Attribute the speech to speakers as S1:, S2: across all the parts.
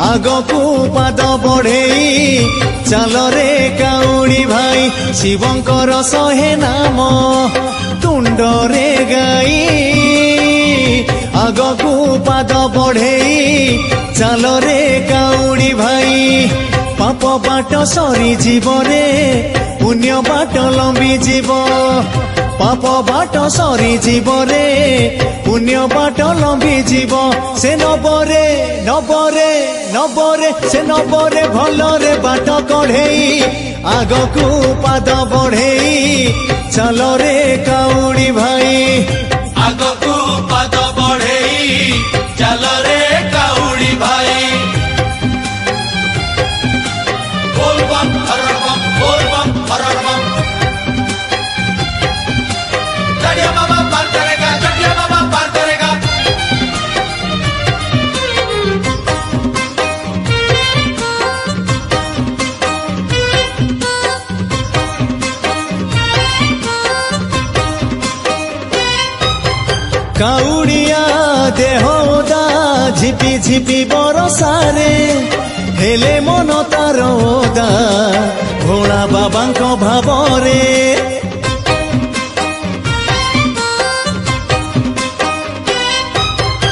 S1: आगकू पाद बढ़ेई चल रे काउड़ी भाई शिवंकर शहे नाम तुंडरे गाई आगकू पाद बढ़ेई चल रे काउड़ी भाई पाप बाट सरी जीव रे पुण्य बाट लंबी जीव पाप बाट सरी जीव रे पुण्य बाट लंबी जीव से नबरे नबरे नबरे से नबरे भलरे बाट कढ़ेई आगकू पाद बढ़ेई चल रे काउड़ी भाई
S2: आगकू पाद बढ़ेई चल रे काउड़ी भाई बोल बम हर बम बोल बम हर बम चढ़िया बाबा पार करेगा चढ़िया बाबा पार करेगा
S1: काउड़िया देहदा झिपी झिपी बरसारे हेले मन तार ओदा भोला बाबांको भावरे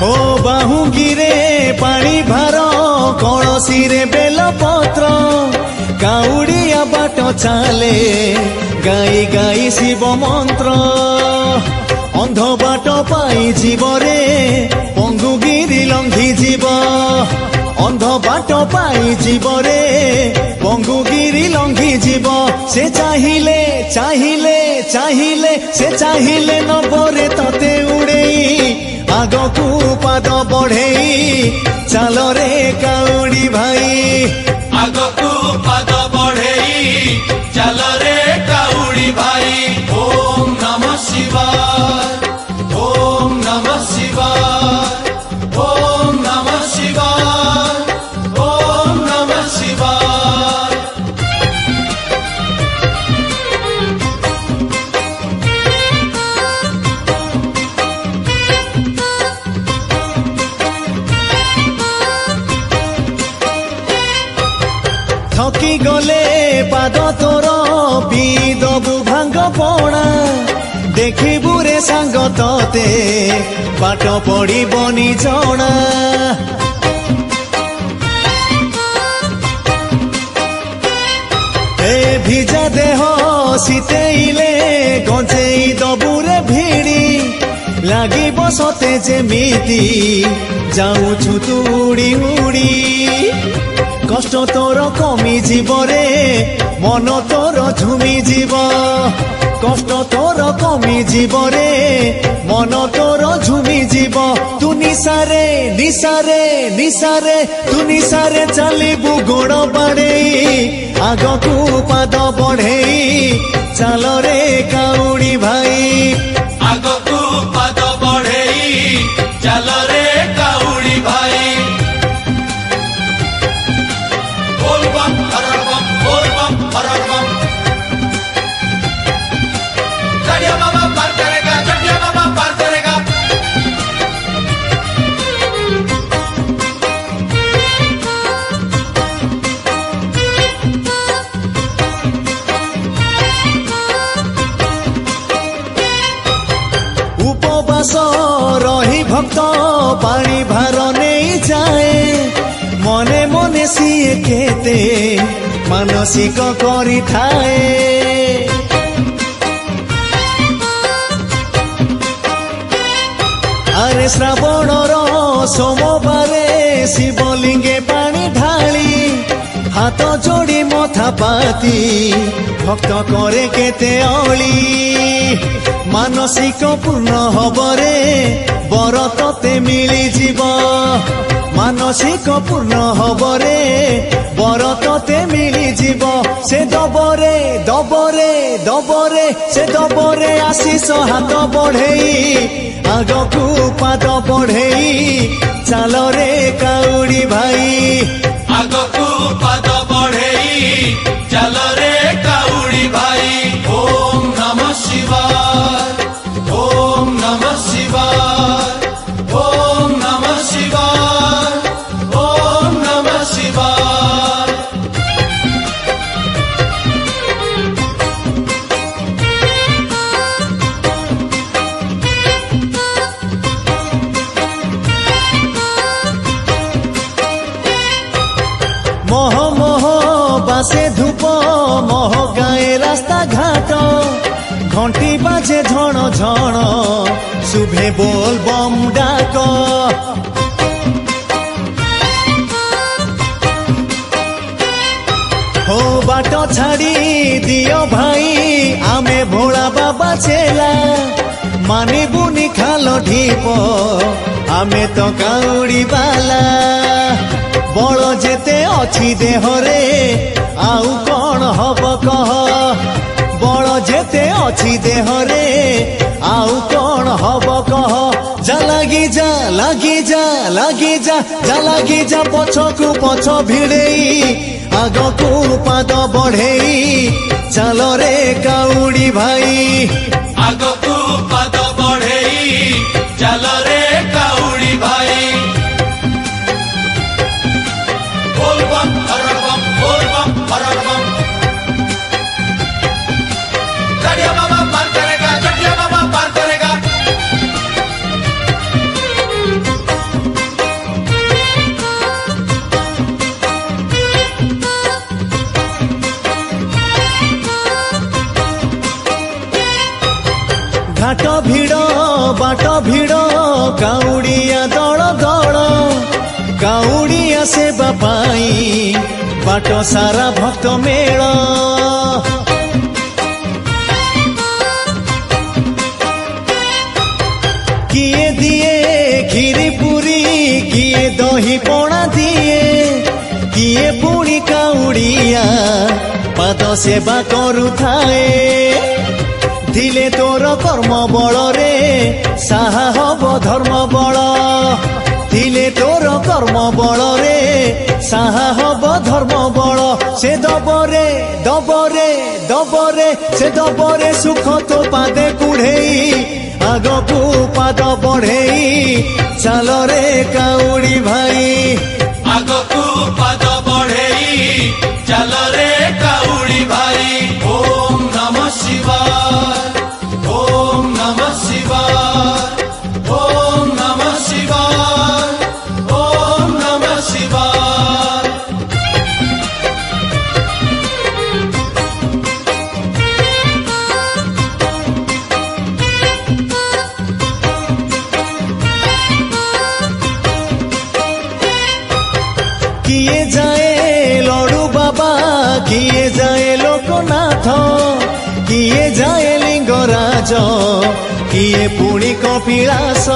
S1: ओ बाहुंगिरे पानी भार कलसी रे बेलपत्र काउड़िया बाट चाले गाई गाई शिव मंत्र अंध बाट पाई जीव रे पंगुगिरी लंघी जीव अंध बाट पाई जीव रे पंगुगिरी लंघी जीव से चाहिले चाहिले चाहिले से चाहिले नबरे तते उड़ेई आगकू पाद बढ़ेई चल रे काउड़ी भाई
S2: आगकू पाद बढ़ेई चल रे काउड़ी भाई ओम नमः शिवाय ओम नमः शिवाय ओम नमः शिवाय ओम नमः शिवाय
S1: थकी गले पाद तोर पी दबु भांग पणा देखिबु रे सांग तते पाठ पड़ी बनी जणा ए भिजा देह शीतेइले गंजेई दबु रे भिड़ी लागी बसते जेमिति जाऊछु तू उड़ी उड़ी कष्ट तोर कमी जीव रे मन तोर झुमी जीव कष्ट तोर कमी जीव रे मन तोर झुमी जीव तू निसारे निसारे निसारे तू निसारे चलिबु गोड़ बाड़ेई आगकू पाद बढ़ेई चल रे काउड़ी भाई
S2: आगकू पाद बढ़ेई चल रे काउड़ी भाई बोल बम हर बम बोल बम हर बम चढ़िया बाबा पार करेगा चढ़िया बाबा पार करेगा
S1: उपवास रही भक्त पानी भार नहीं जाए मने मने सिए केते मानसिक करी थाए अरे श्रावणर सोमवारे शिवलिंगे पानी ढाली हाथ जोड़ी मथा पाती भक्त करे केते अली मानसिक पूर्ण हबरे बर तते मिली जीव मानसिक पूर्ण हबरे बर तते मिली जीव से दबरे दबरे दबरे से दबरे आशीष हाथ बढ़ेई आगकू पाद बढ़ेई चल रे काउड़ी भाई
S2: आगकू पाद बढ़ेई चल रे काउड़ी भाई ओम नमः शिवाय ओम नमः शिवाय ओम नमः शिवाय
S1: आसे धूप महकाए रास्ता घाट घंटी बाजे झण झण शुभे बोल बम डाक हो बाट छाड़ी दियो भाई आमे भोला बाबा चेला मानिबुनी खाल ढीप आमे तो काउड़ी बाला बल जेते अछि देहरे आउ कौन हब कह बल जेते अछि देहरे आउ कौन हब कह जा लागी जा लागी जा लागी जा जा लागी जा पछकु पछ भिड़ेई आगकु पाद बढ़ेई चल रे काउड़ी भाई
S2: आगकु पाद बढ़ेई चल रे काउड़ी भाई बोल बम हर बम बोल बम हर बम गड़िया बाबा पार करेगा गड़िया बाबा पार करेगा
S1: घाट भिड़ बाट भिड़ काउड़िया दल दल काउड़िया सेवा पाई बाट सारा भक्त मेल किए दिए खीरी पूरी किए दही पणा दिए किए पुणी काउड़िया पाद सेवा करुथाए दिले तोर कर्म बल रे साहा हब धर्म बल दिले तोर कर्म बल रे साहा हब धर्म बल से दबरे दबरे दबरे से दबरे सुख तो पादे कुढ़ेई आगकु पाद बढ़ेई चल रे काउड़ी भाई
S2: आगकु पाद बढ़ेई चल रे काउड़ी भाई ओम नमः शिवाय ओम नमः शिवाय ओम नमः शिवाय ओम नमः शिवाय
S1: किए जाए लड़ू बाबा किए जाए लोकनाथ किए जाए लिंगराज किए पुणी कपिलास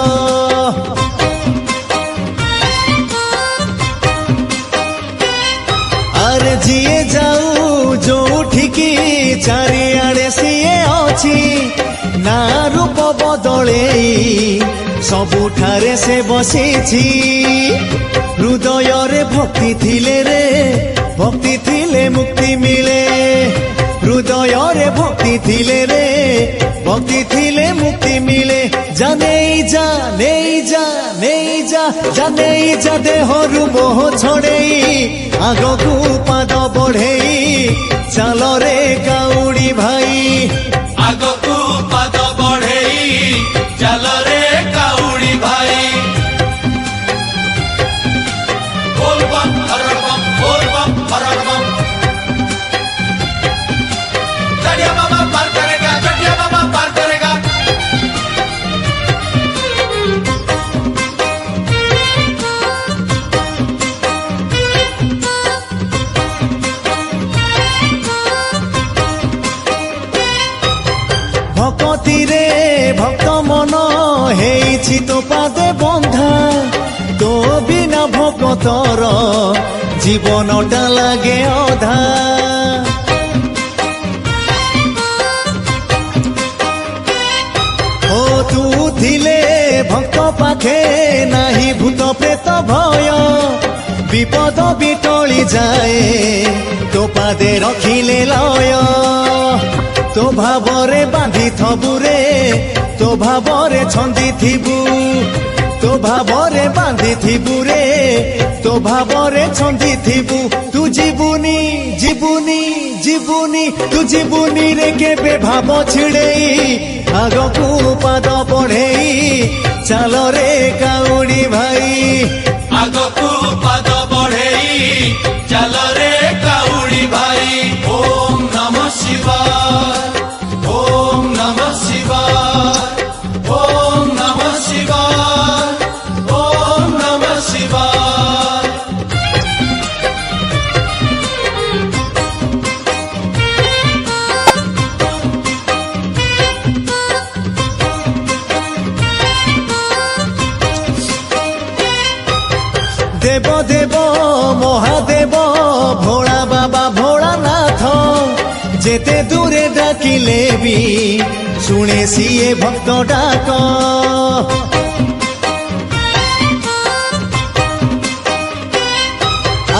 S1: अरे जिए जाऊ जोठिकी चारिआडे सिए अछि ना रूप बदलेई सबुठारे से बसिछि हृदय रे भक्ति थिले रे भक्ति थिले मुक्ति मिले हृदय रे भक्ति थिले रे भक्ति थिले मुक्ति मिले जाने जा नहीं जा नहीं जा जाने जा देहरु मोह छड़ेई आगकु पाद बढ़ेई चल रे काउड़ी भाई
S2: आगकु पाद बढ़ेई चल रे काउड़ी भाई बोल बम हर बम बोल बम हर बम गड़िया बाबा पार करेगा गड़िया बाबा पार करेगा
S1: भक्ति रे भक्त मन हेइछि तो पादे बंधा तो बिना भक्तर जीवनटा लागे अधा ओ तू थिले भक्त पाखे नाही भूत प्रेत भय विपद बिटली जाए तो पादे रखिले लय तो भावरे बांधी थबु रे तो भावरे छंदी थिबु तो भावरे बांधी थिबु रे तो भावरे छंदी थिबु तू जीवुनी जीवुनी जीवुनी तू जीवुनी रे केबे भाव छिड़ेई आगकु पाद बढ़ेई चल रे काउड़ी भाई
S2: आगकु पाद बढ़ेई चल रे काउड़ी भाई
S1: देव देव महादेव भोला बाबा भोलानाथ जेते दूरे डाकिले भी शुणे सीए भक्त डाक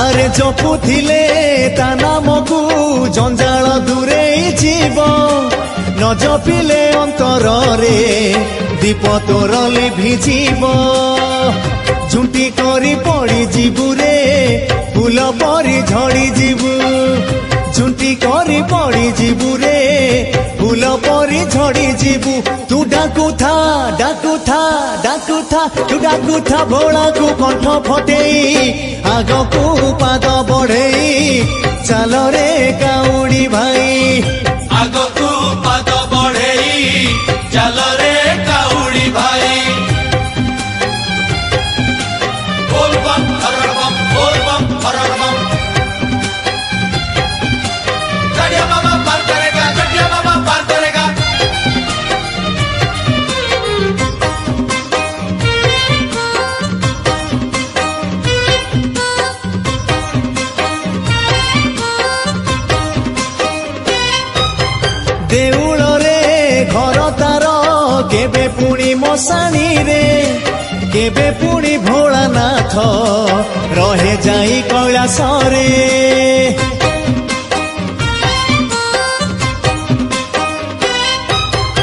S1: अरे जपुथिले ता नाम को जंजाल दूरे जीव न जपिले अंतर रे दीप तोर लिभिजीव झुंटी करी पड़ी जीवु रे फूल परी झड़ी जीवु झुंटी करी पड़ी जीवु रे फूल परी झड़ी जीवु तू डाकुथा डाकुथा डाकुथा तू डाकुथा भोला को कंठ फटेई आग को पाद बढ़ेई चल रे काउड़ी भाई
S2: आग को पाद बढ़ेई चल रे काउड़ी भाई बोल बम हर बम बोल बम हर बम गड़िया बाबा पार करेगा गड़िया बाबा पार करेगा
S1: देउल रे घर तार केबे पुणी मशाणी रे केबे पुणी भोलानाथ रहे जाई कैलाश रे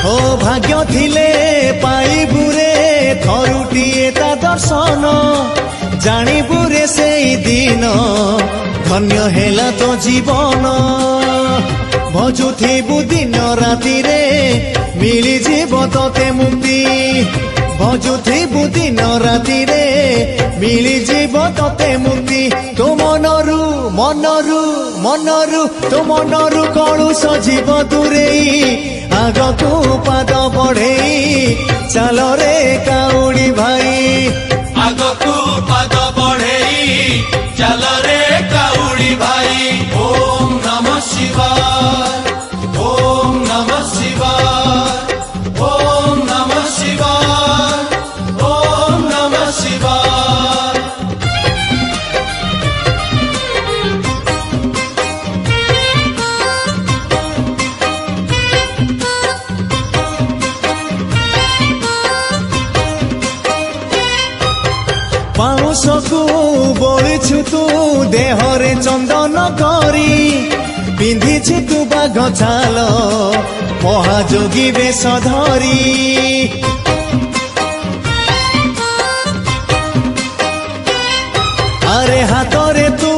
S1: हो भाग्य थिले पाइबु रे थरुटिए ता दर्शन जानिबु रे सेई दिन धन्य हेला तो जीवन भजुथिबु दिन राति रे मिली जीव तोते मुक्ति भजुथिबु दिन राति रे मिली जीव तोते मुक्ति तो मनरु मनरु मनरु तो मनरु कलुष जीव दूरेई आग को पाद बढ़ेई चल रे काउड़ी भाई
S2: आग को पाद बढ़ेई चल रे काउड़ी भाई ओम नमः शिवाय ओम नमः शिवाय ओम नमः शिवाय ओम नमः शिवाय
S1: पाउस को बोलछु तू देहरे चंदन करी पिंधिछु तू बाघ छाल महाजोगी बेश धरी अरे हाथरे तू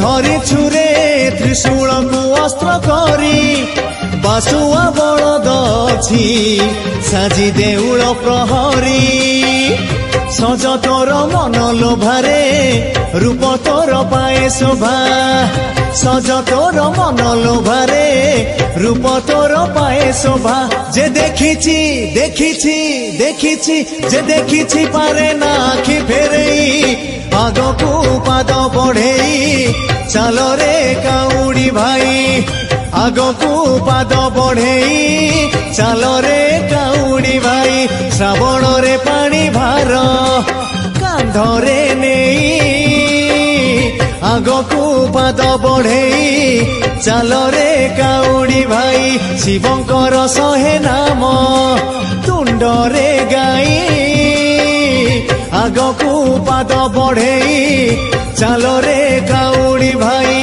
S1: धरिछु रे त्रिशूल को अस्त्र करी बासुआ बलद अछि साजी देउल प्रहरी सज तोर मन लोभारे रूप तोर पाए शोभा सज तोर मन लोभारे रूप तोर पाए शोभा जे देखिछि देखिछि देखिछि जे देखिछि पारे ना आखि फेरेई आग को पाद बढ़ेई चल रे काउड़ी भाई आग को पाद बढ़ेई चल रे काउड़ी भाई श्रावण रे पानी भार कांधरे नेई आग को पाद बढ़ेई चल रे काउड़ी भाई शिवंकर शहे नाम तुंडरे गाई आग को पाद बढ़ेई चल रे काउड़ी भाई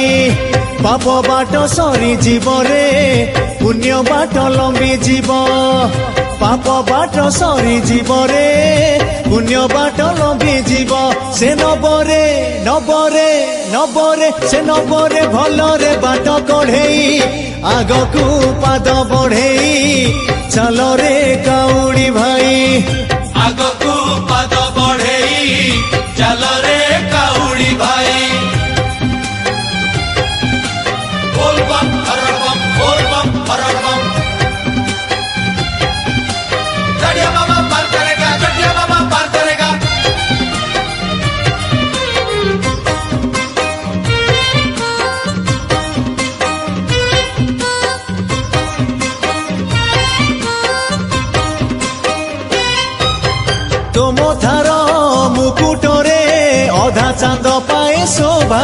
S1: पाप बाट सरी जीव रे पुण्य बाट लंबी जीव पाप बाट सरी जीव रे पुण्य बाट लंबी जीव से नबरे नबरे नबरे से नबरे भलरे बाट कढ़ेई आग को पाद बढ़ेई चल रे काउड़ी भाई
S2: आग को पाद बढ़ेई चल रे काउड़ी भाई बोल बम हर बम बोल बम हर बम गड़िया बाबा पार करेगा गड़िया बाबा पार करेगा
S1: तुम थार मुकुटरे ପାଦ ପାଏ ଶୋଭା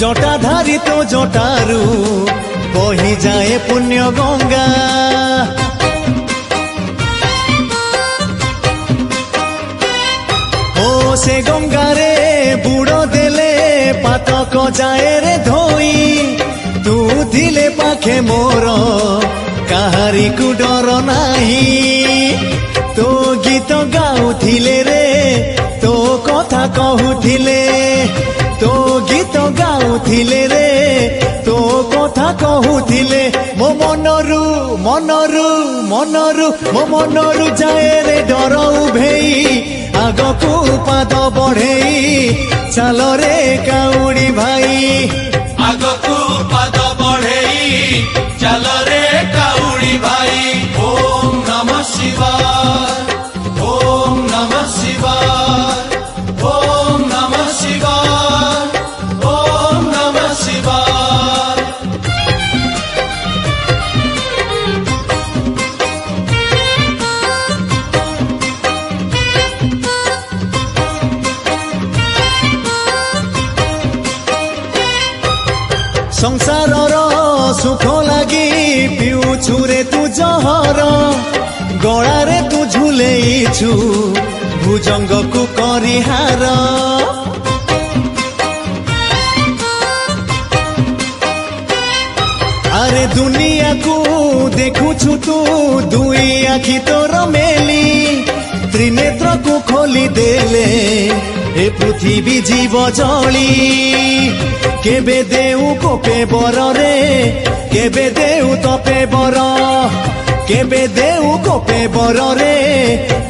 S1: ଜଟାଧାରୀ ତୋ ଜଟାରୁ ବହି ଯାଏ ପୁଣ୍ୟ ଗଙ୍ଗା ଓ ସେ ଗଙ୍ଗାରେ ବୁଡ଼ ଦେଲେ ପାତକ ଯାଏ ରେ ଧୋଇ ତୁ ଥିଲେ ପାଖେ ମୋର କାହାରିକୁ ଡର ନାହିଁ ତୋ ଗୀତ ଗାଉଥିଲେ ରେ ତୋ କଥା କହୁଥିଲେ ତୋ ଗୀତ ଗାଉଥିଲେ ରେ ତୋ କଥା କହୁଥିଲେ ମୋ ମନରୁ ମନରୁ ମନରୁ ମୋ ମନରୁ ଯାଏ ରେ ଡର ଉଭେଇ ଆଗକୁ ପାଦ ବଢେଇ ଚାଲ ରେ କାଉଡ଼ି ଭାଇ
S2: ଆଗକୁ ପାଦ ବଢେଇ ଚାଲ ରେ କାଉଡ଼ି ଭାଇ ଓମ୍ ନମଃ ଶିବାୟ ଓମ୍ ନମଃ ଶିବାୟ ଓମ୍ ନମଃ ଶିବାୟ ଓମ୍ ନମଃ ଶିବାୟ
S1: ସଂସାରର ସୁଖ ଲାଗି ପିଉଛୁ ରେ ତୁ ଜହର ଗଳାରେ ତୁ ଝୁଲେଇଛୁ ଭୁଜଙ୍ଗକୁ କରିହାର ଆରେ ଦୁନିଆକୁ ଦେଖୁଛୁ ତୁ ଦୁଇ ଆଖି ତୋର ମେଲି ତ୍ରିନେତ୍ରକୁ ଖୋଲି ଦେଲେ ଏ ପୃଥିବୀ ଜୀବ ଜଳି କେବେ ଦେଉ କୋପେ ବରରେ କେବେ ଦେଉ ତପେ ବର କେବେ ଦେଉ କୋପେ ବରରେ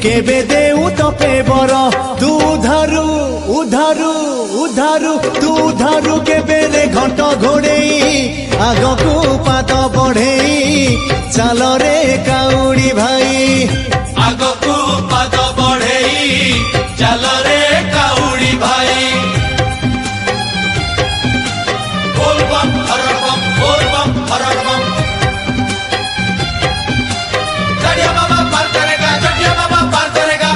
S1: କେବେ ଦେଉ ତପେ ବର ତୁ ଉଧାରୁ ଉଧାରୁ ଉଧାରୁ ତୁ ଉଧାରୁ କେବେ ରେ ଘଣ୍ଟ ଘୋଡ଼େଇ ଆଗକୁ ପାଦ ବଢେଇ ଚାଲ ରେ କାଉଡ଼ି ଭାଇ
S2: ଆଗକୁ ପାଦ ବଢେଇ ଚାଲ ରେ କାଉଡ଼ି ଭାଇ बोल बम हर बम बोल बम हर बम चढ़िया बाबा पार करेगा चढ़िया बाबा पार करेगा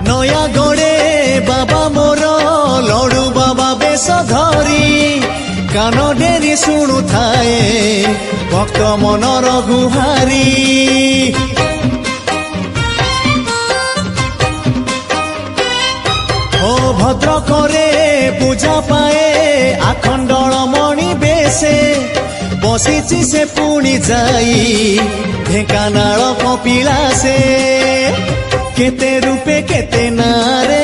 S1: ନୟାଗଡ଼େ ବାବା ମୋର ଲଡୁ ବାବା ବେଶ ଧରି କାନ ଡେରି ଶୁଣୁଥାଏ ଭକ୍ତ ମନର ଗୁହାରି ଓ ଭଦ୍ରକରେ ପୂଜା ପାଏ ଆଖଣ୍ଡଳ ମଣି ବେଶେ ବସିଛି ସେ ପୁଣି ଯାଇ ଢେଙ୍କାନାଳ କପିଳାସେ କେତେ ରୂପେ କେତେ ନାରେ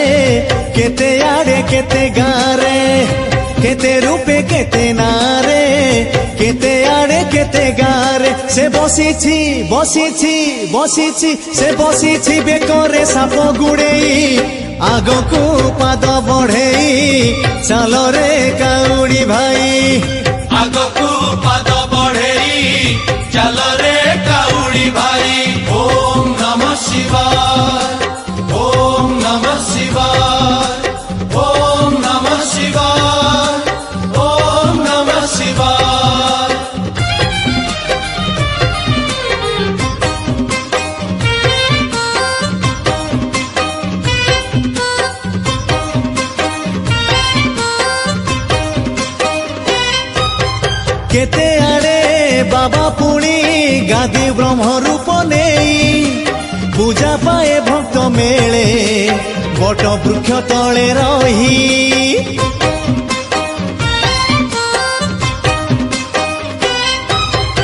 S1: କେତେ ଆଡେ କେତେ ଗାଁରେ କେତେ ରୂପେ କେତେ ନାରେ କେତେ ଆଡେ କେତେ ଗାଁରେ ସେ ବସିଛି ବସିଛି ବସିଛି ସେ ବସିଛି ବେକରେ ସାପ ଗୁଡେଇ ଆଗକୁ ପାଦ ବଢେଇ ଚାଲ ରେ କାଉଡ଼ି ଭାଇ
S2: ଆଗକୁ ପାଦ ବଢେଇ ଚାଲ ରେ କାଉଡ଼ି ଭାଇ ଓମ୍ ନମଃ ଶିବାୟ ଓମ୍ ନମଃ ଶିବାୟ ଓମ୍ ନମଃ ଶିବାୟ ଓମ୍ ନମଃ ଶିବାୟ
S1: କେତେ ଆଡେ ବାବା ପୁଣି ଗାଦି ବ୍ରହ୍ମ ରୂପ ନେଇ ପୂଜା ପାଏ ଭକ୍ତ ମେଳେ ବଟ ବୃକ୍ଷ ତଳେ ରହି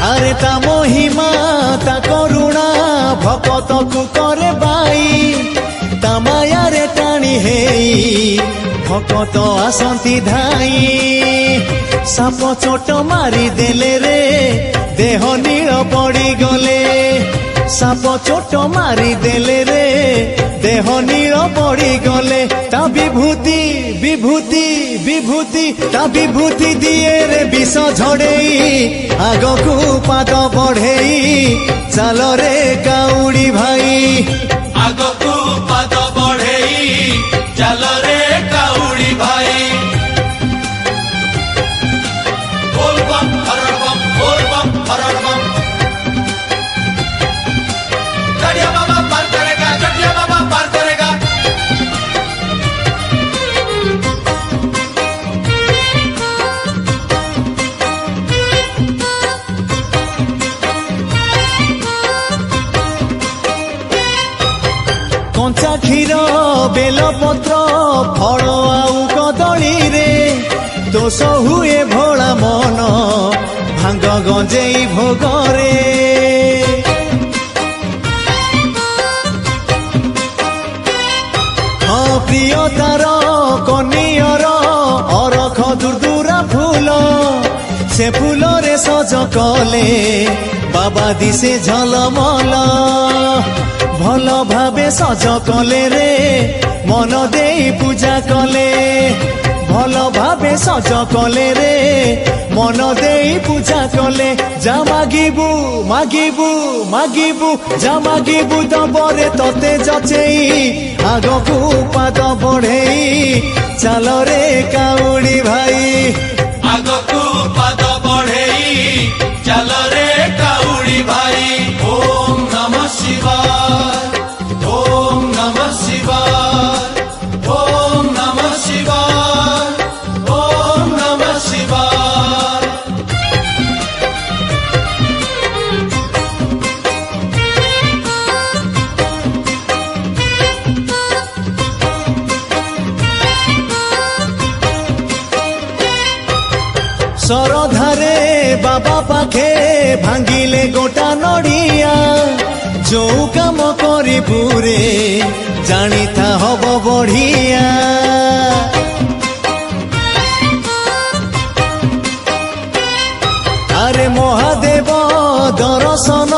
S1: ଆରେ ତା ମହିମା ତା କରୁଣା ଭକତକୁ କରେ ବାଇ ତା ମାୟାରେ ଟାଣି ହେଇ ଭକତ ଆସନ୍ତି ଧାଇ ସାପ ଚୋଟ ମାରି ଦେଲେ ରେ ଦେହ ନୀଳ ପଡିଗଲେ ସାପ ଚୋଟ ମାରି ଦେଲେ ରେ ଦେହ ନୀଳ ପଡିଗଲେ ତା ବିଭୂତି ବିଭୂତି ବିଭୂତି ତା ବିଭୂତି ଦିଏ ରେ ବିଷ ଝଡେଇ ଆଗକୁ ପାଦ ବଢେଇ ଚାଲ ରେ କାଉଡ଼ି ଭାଇ
S2: ଆଗକୁ ପାଦ ବଢେଇ ଚାଲ ରେ କାଉଡ଼ି ଭାଇ
S1: फल आउ कदली रे दोष हुए भोला मन भांग गंजेई भोगरे हाँ प्रियतार कनियर अरख दुर्दुरा फूल से फूल रे सज कले बाबा दिसे झलमल भल भावे सज कले रे मन देई पूजा कले भल भावे सज कले रे मन देई पूजा कले जा मागिबू मागिबू मागिबू जा मागिबू दबरे तते जचेई आगकू पाद बढ़ेई चल रे काउड़ी भाई
S2: आगकू पाद बढ़ेई चल रे काउड़ी भाई ओम नमः शिवाय ओम नमः शिवाय ओम नमः शिवाय ओम नमः शिवाय
S1: सरधारे बाबा पाखे भांगिले गोटा नड़िया जो काम करी पूरे जानी था हब बढ़िया अरे महादेव दर्शन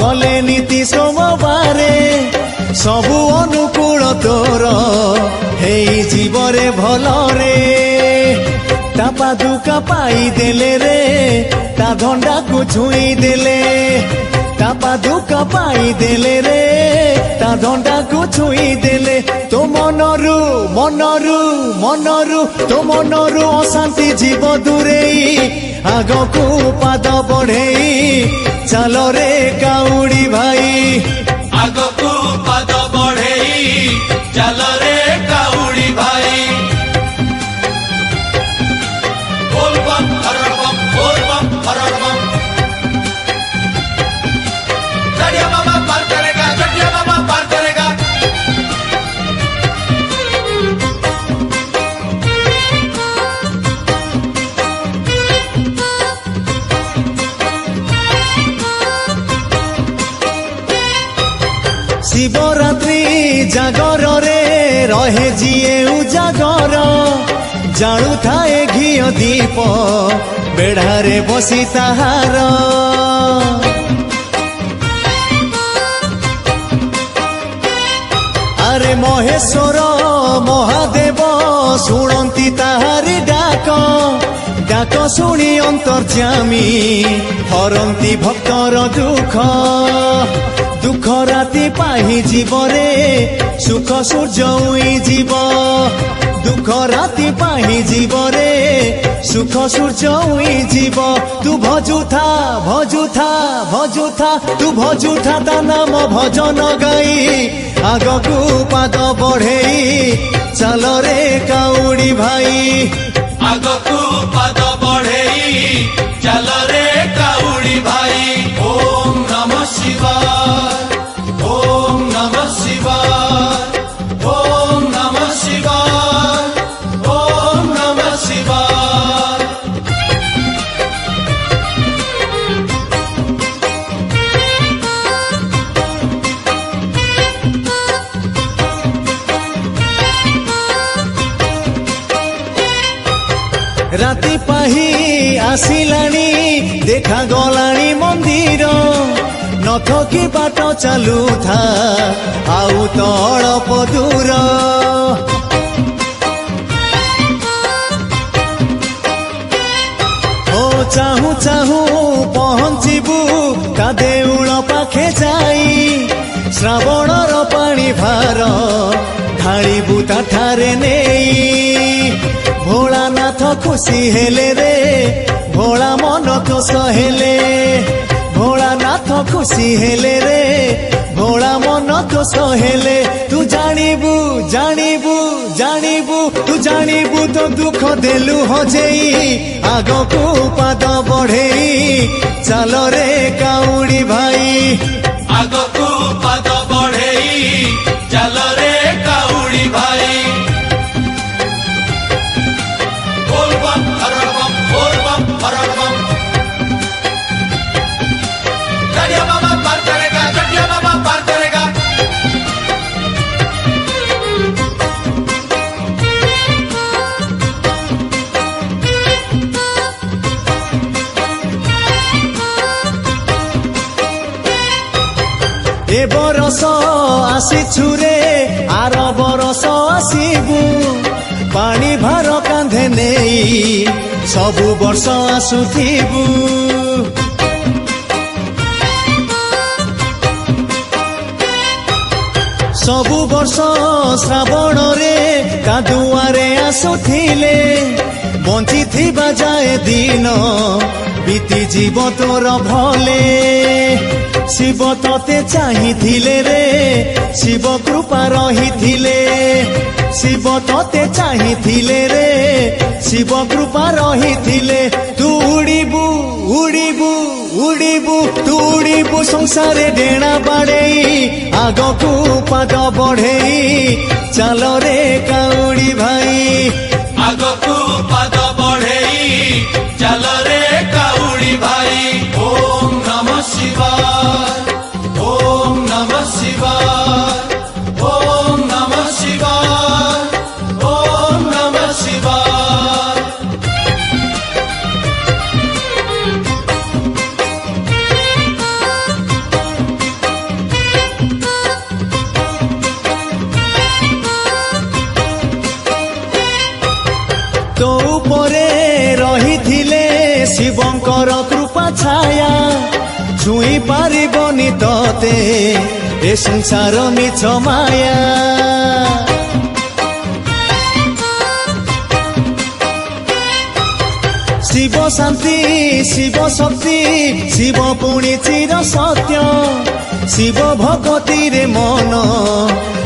S1: कले नीति सोमवारे सबु अनुकूल तोर हेई जीवरे भलरे ता पादुका पाई देले रे ता धंडा को छुई देले ता पादुका पाई देले रे ता धंडा को छुई देले तो मनरु मनरु मनरु तो मनरु अशांति जीव दूरेई आगकू पाद बढ़ेई चल रे काउड़ी भाई
S2: आगकू पाद बढ़ेई चल रे काउड़ी भाई बोल बम हरड़ बम बोल बम हरड़ बम चढ़िया बाबा पार करेगा चढ़िया बाबा पार करेगा
S1: शिवरात्रि जागर रे रहे जिए उजागर जाणु थाए घिय दीप बेढ़ारे बसी ताहार अरे महेश्वर महादेव शुणती ताहारी डाक डाक शुणी अंतर्जामी हरंती भक्तर दुख दुख राति पाही जीवरे सुख सूर्य उई जीव दुख राति पाही जीवरे सुख सूर्य उई जीव तू भजुथा भजुथा भजुथा तू भजुथा ता नाम भजन गाई आगकू पाद बढ़ेई चल रे काउड़ी भाई
S2: आगकू पाद बढ़ेई चल रे काउड़ी भाई ओम नमः शिवाय ओम नमः शिवाय ओम नमः शिवाय ओम नमः शिवाय
S1: राति पाही आसिलानी देखा गलानी मंदिर नथकी बाट चालू था आउ तो अल्प दूर ओ चाहू चाहू पहुँचबू ता देउल पाखे जाई श्रावणर पानी भार ढाळिबू ता ठारे नेई भोलानाथ खुशी हेले रे भोला मन खुश हेले भोलानाथ खुशी हेले रे भोला मन खुश हेले तू जानिबू जानिबू जानिबू तू जानिबू तो दुख देलु हजेई आगकू पाद बढ़ेई चल रे काउड़ी भाई
S2: आगकू पाद बढ़ेई चल रे काउड़ी भाई हरड़ बम बोल बम हरड़ बम। गड़िया बाबा पार करेगा, गड़िया बाबा पार करेगा।
S1: ए बरस आसीछु रे आर बरस आसीबु पानी भार कांधे नेई सबु वर्ष आसुथिबु। सबु वर्ष श्रावण रे कादुआरे आसुथिले बंची थिबा जाए दिन बीती जीव तोर भले। शिव तते चाहिथिले रे शिव कृपा रहिथिले। शिव तते चाहिथिले रे शिव कृपा रहिथिले। तू उड़ीबू उड़ीबू उड़ीबू तू उड़ीबू संसारे डेणा बाड़ेई आगकू पाद बढ़ेई चल रे काउड़ी भाई।
S2: आगकू पाद बढ़ेई चल रे काउड़ी भाई। ओम नमः शिवाय, ओम नमः शिवाय, ओम नमः शिवाय, ओम नमः शिवाय।
S1: तो उपरे रहिथिले शिवंकर कृपा छाया छुई पारिबनी तते ए संसार मिछ माया। शिव शांति शिव शक्ति शिव पुणी चिर सत्य शिव भगति रे मन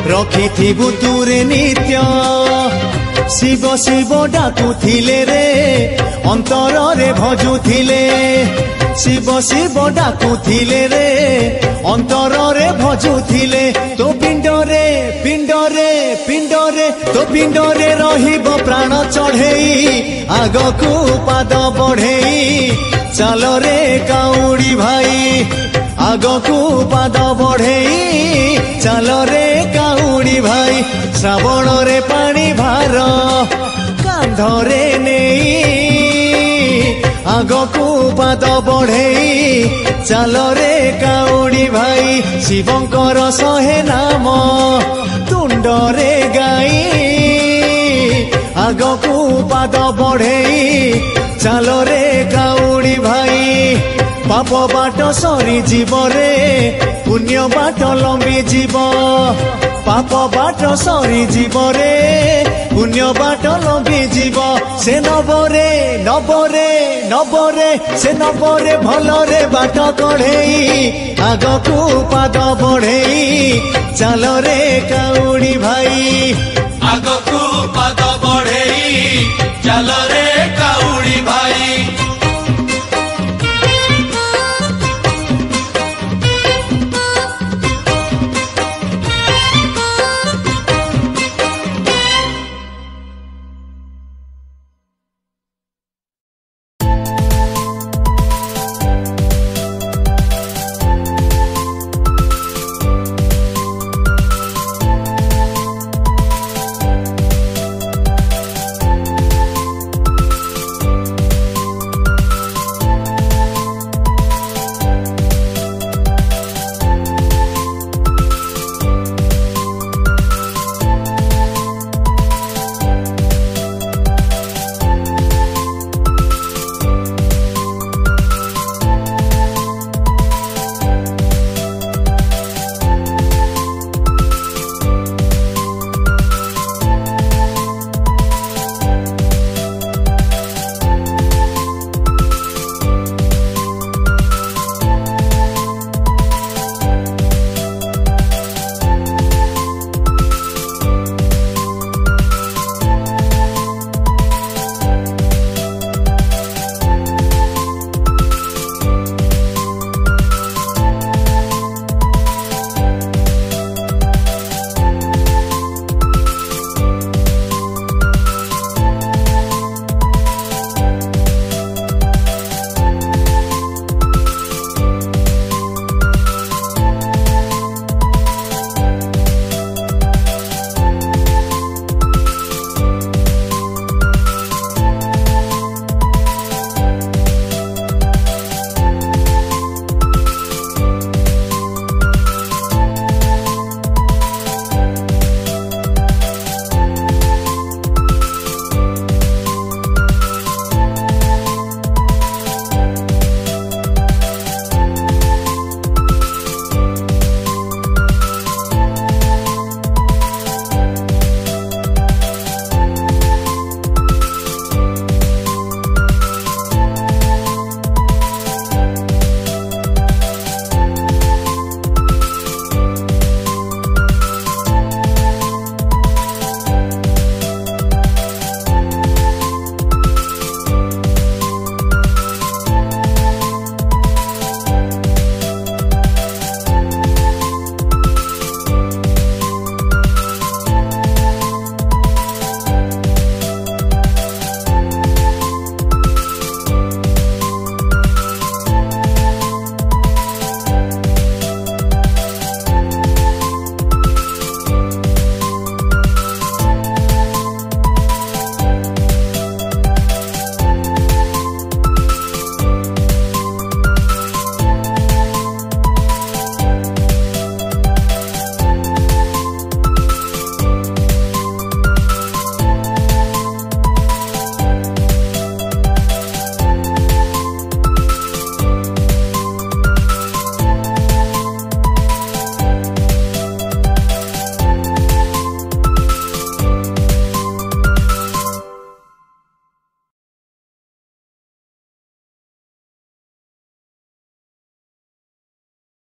S1: रखिथिबु तुरे नित्य। शिव शिव डाकुथिले रे अंतर रे भजुथिले। शिव शिव डाकुथिले रे अंतर रे भजुथिले। तो पिंड रे पिंड रे पिंड रे तो पिंड रे रहिब प्राण चढ़ेई आगकू पाद बढ़ेई चल रे काउड़ी भाई। आगकू पाद बढ़ेई चल रे काउड़ी भाई। श्रावण रे पानी भार कांधरे नेई आगकू पाद बढ़ेई चल रे काउड़ी भाई। शिवंकर शहे नाम तुंडरे गाई आगकू पाद बढ़ेई चल रे काउड़ी भाई। पाप बाट सरी जीव रे पुण्य बाट लंबी जीव। पाप बाट सरी जीव रे पुण्य बाट लंबी जीव। से नबरे नबरे नबरे से नबरे भलरे बाट कढ़ेई आगकू पाद बढ़ेई चल रे काउड़ी भाई।
S2: आगकू पाद बढ़ेई चल रे